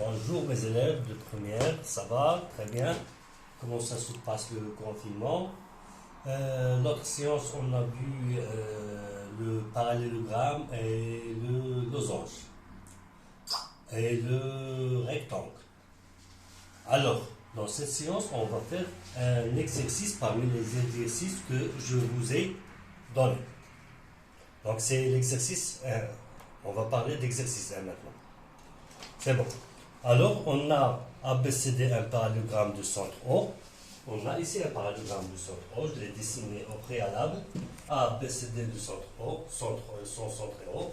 Bonjour mes élèves de première, ça va? Très bien. Comment ça se passe le confinement? L'autre séance, on a vu le parallélogramme et le losange et le rectangle. Alors, dans cette séance, on va faire un exercice parmi les exercices que je vous ai donnés. Donc, c'est l'exercice 1. On va parler d'exercice 1 maintenant. C'est bon. Alors, on a ABCD un parallélogramme de centre O. On a ici un parallélogramme de centre O. Je l'ai dessiné au préalable. ABCD de centre O, son centre O.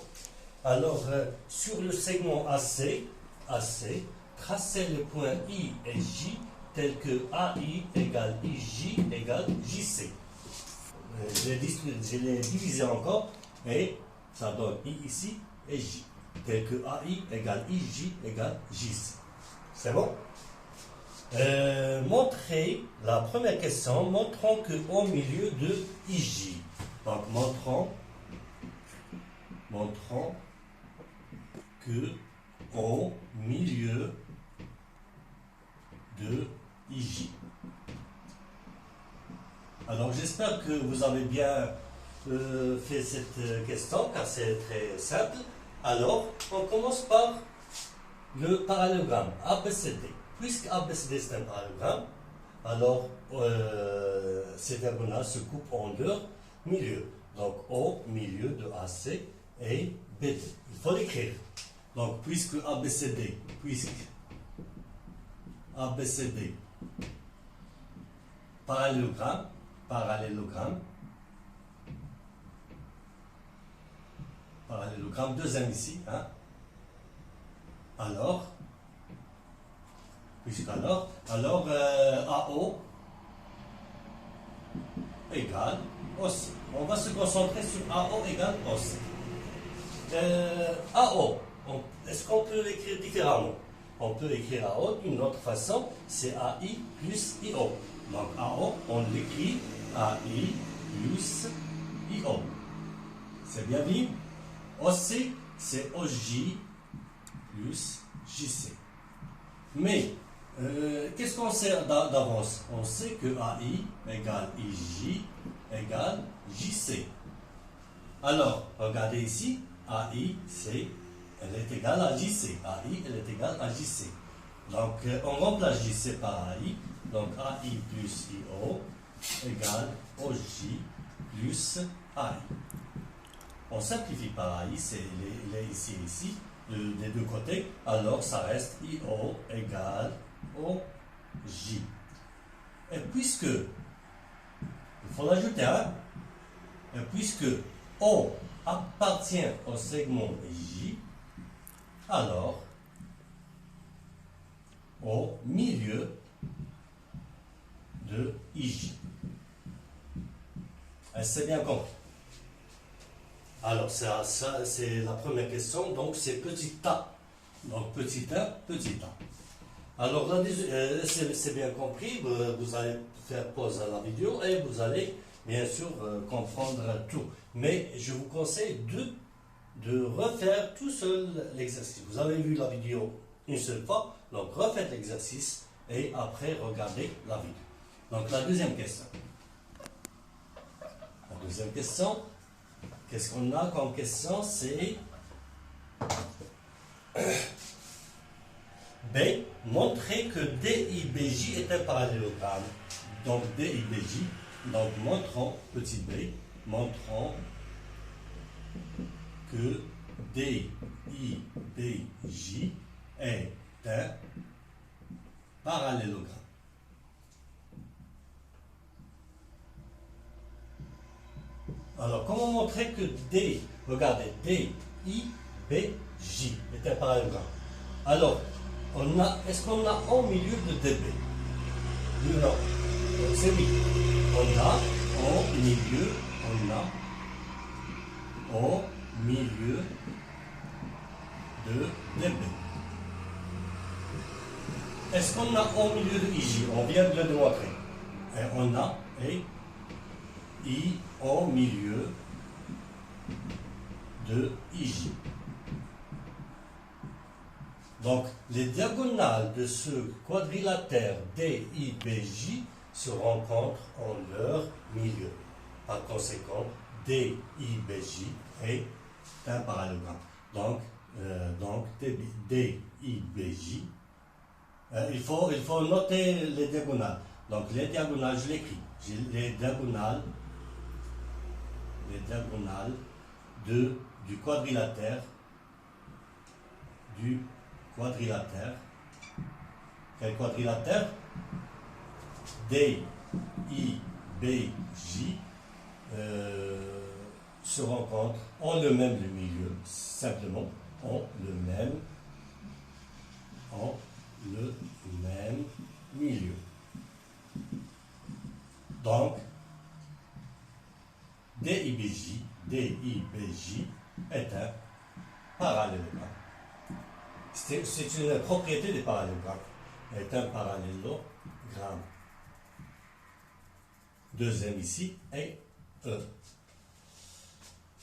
Alors, sur le segment AC, tracez les points I et J tels que AI égale IJ égale JC. Je l'ai divisé encore et ça donne I ici et J. Tel que AI égale IJ égale JC. C'est bon? La première question, montrons qu'au milieu de IJ. Donc, montrons que au milieu de IJ. Alors, j'espère que vous avez bien fait cette question, car c'est très simple. Alors, on commence par le parallélogramme ABCD. Puisque ABCD c'est un parallélogramme, alors ces diagonales se coupent en leur milieu. Donc, au milieu de AC et BD. Il faut l'écrire. Donc, puisque ABCD, parallélogramme, deuxième ici, hein. Alors, AO égale OC. On va se concentrer sur AO égale OC. AO, est-ce qu'on peut l'écrire différemment? On peut écrire AO d'une autre façon, c'est AI plus IO. Donc AO, on l'écrit AI plus IO. C'est bien vu? OC, c'est OJ plus JC. Mais, qu'est-ce qu'on sait d'avance? On sait que AI égale IJ égale JC. Alors, regardez ici, AI, elle est égale à JC. AI, elle est égale à JC. Donc, on remplace JC par AI. Donc, AI plus IO égale OJ plus AI. On simplifie par AI, il est ici et ici, des deux côtés. Alors, ça reste IO égale OJ. Et puisque, il faut l'ajouter, hein, et puisque O appartient au segment J, alors, au milieu de IJ. Est-ce bien compris? Alors, ça c'est la première question, donc c'est petit a. Donc, petit a, petit a. Alors, c'est bien compris, vous allez faire pause à la vidéo et vous allez, bien sûr, comprendre tout. Mais je vous conseille de refaire tout seul l'exercice. Vous avez vu la vidéo une seule fois, donc refaites l'exercice et après, regardez la vidéo. Donc, la deuxième question. La deuxième question. Qu'est-ce qu'on a comme question? C'est B. Montrer que DIBJ est un parallélogramme. Donc DIBJ, donc montrons, petit b, montrons que DIBJ est un parallélogramme. Alors, comment montrer que regardez, DIBJ est un parallélogramme? Alors, est-ce qu'on a au milieu de DB? Non. Donc, c'est oui. On a au milieu de DB. Est-ce qu'on a au milieu de IJ? On vient de le démontrer. Et on a I au milieu de IJ. Donc, les diagonales de ce quadrilatère DIBJ se rencontrent en leur milieu. Par conséquent, DIBJ est un parallélogramme. Donc DIBJ, il faut noter les diagonales. Donc, les diagonales, je l'écris. J'ai les diagonales du quadrilatère. Quel quadrilatère? DIBJ se rencontrent en le même milieu, simplement en le même milieu. Donc, DIBJ est un parallélogramme. C'est une propriété des parallélogrammes. Est un parallélogramme. Deuxième ici est E.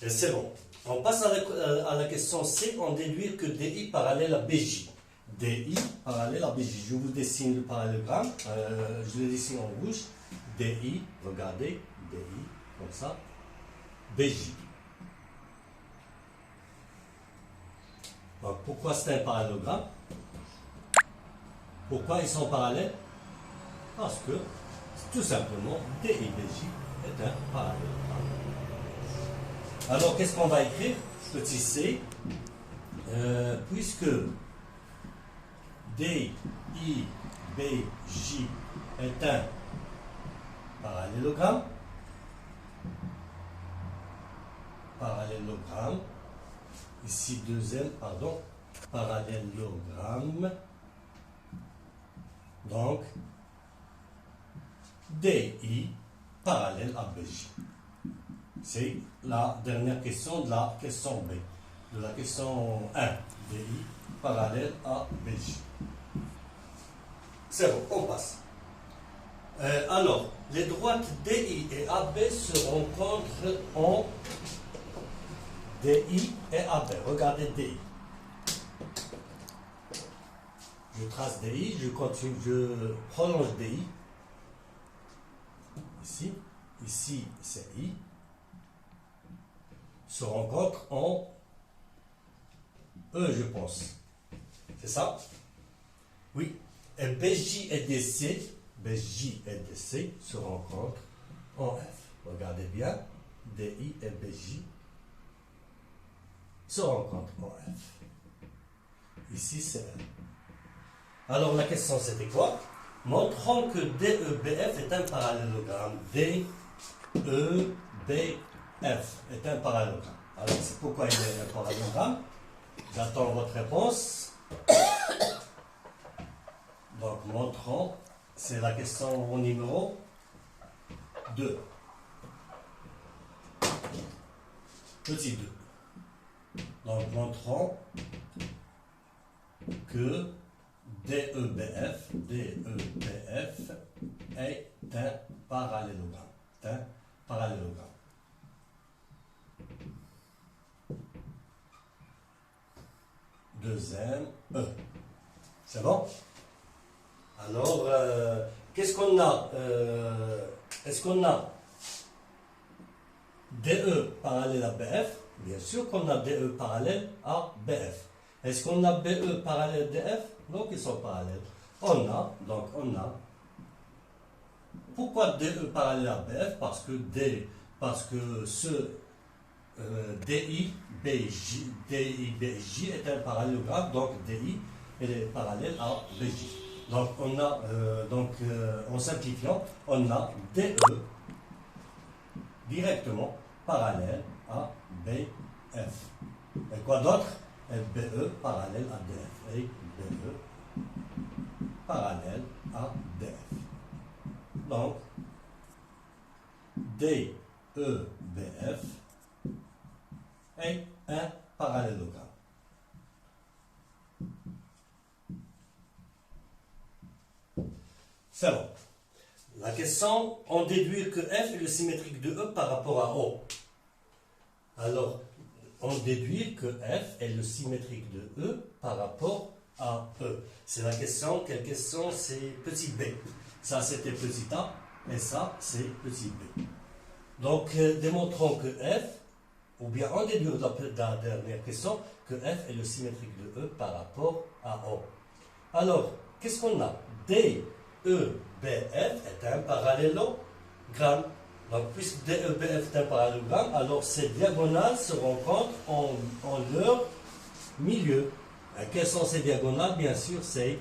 Et c'est bon. On passe à la question C. On déduit que DI parallèle à BJ. DI parallèle à BJ. Je vous dessine le parallélogramme. Je le dessine en rouge. DI, regardez. DI, comme ça. BJ. Donc, pourquoi c'est un parallélogramme? Pourquoi ils sont parallèles? Parce que, tout simplement, DIBJ est un parallélogramme. Alors, qu'est-ce qu'on va écrire? Petit c, puisque DIBJ est un parallélogramme, ici deuxième, pardon, parallélogramme, donc DI parallèle à BJ. C'est la dernière question de la question B, de la question 1, DI parallèle à BJ. C'est bon, on passe. Alors, les droites DI et AB se rencontrent en DI et AB. Regardez DI. Je trace DI, je continue, je prolonge DI. Ici c'est I. Se rencontrent en E, je pense. C'est ça? Oui. Et BJ et DC, se rencontrent en F. Regardez bien. DI et BJ se rencontrent en F. Ici, c'est F. Alors, la question, c'était quoi? Montrons que DEBF est un parallélogramme. DEBF est un parallélogramme. Alors, c'est pourquoi il est un parallélogramme. J'attends votre réponse. Donc, montrons. C'est la question au numéro 2. Petit 2. Donc, montrons que DEBF est un parallélogramme. Deuxième E. C'est bon? Alors, qu'est-ce qu'on a? Est-ce qu'on a DE parallèle à BF? Bien sûr qu'on a DE parallèle à BF. Est-ce qu'on a BE parallèle à DF? Donc, ils sont parallèles. On a. Pourquoi DE parallèle à BF? Parce que ce DIBJ est un parallélogramme, donc DI est parallèle à BJ. Donc, on a, en simplifiant, on a DE directement parallèle à BF. Et quoi d'autre? Et BE parallèle à DF. Et BE parallèle à DF. Donc, DEBF est un parallélogramme. C'est bon. La question, on déduit que F est le symétrique de E par rapport à O. Alors, on déduit que F est le symétrique de E par rapport A-E. C'est la question. Quelle question? C'est petit b. Ça, c'était petit a. Et ça, c'est petit b. Donc, démontrons que f, ou bien on déduit de la dernière question, que f est le symétrique de E par rapport à O. Alors, qu'est-ce qu'on a? D, E, B, F est un parallélogramme. Donc, puisque D, E, B, F est un parallélogramme, alors ces diagonales se rencontrent en leur milieu. Et quelles sont ces diagonales? Bien sûr, c'est...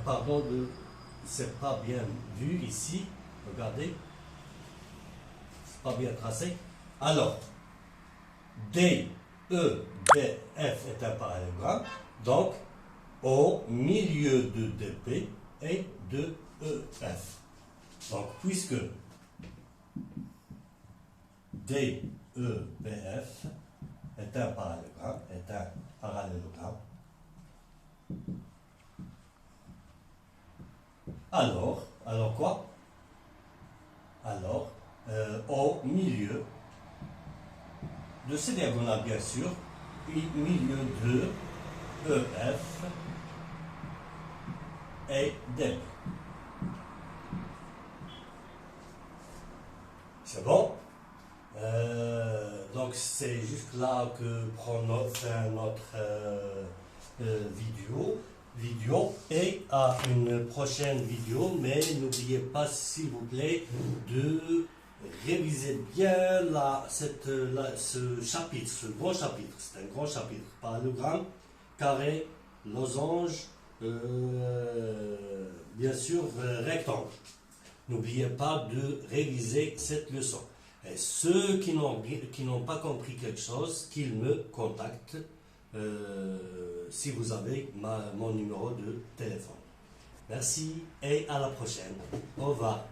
pardon, c'est pas bien vu ici. Regardez. C'est pas bien tracé. Alors, D, E, B, F est un parallélogramme. Donc, au milieu de DP et de EF. Donc, puisque D, E, B, F est un parallélogramme, alors quoi? Alors, au milieu de ces diagonales, bien sûr, puis milieu de EF et DB. C'est bon? Donc c'est juste là que prend notre vidéo et à une prochaine vidéo, mais n'oubliez pas s'il vous plaît de réviser bien ce chapitre, ce gros chapitre. C'est un gros chapitre, parallélogramme, carré, losange, bien sûr rectangle. N'oubliez pas de réviser cette leçon. Et ceux qui n'ont pas compris quelque chose, qu'ils me contactent si vous avez mon numéro de téléphone. Merci et à la prochaine. Au revoir.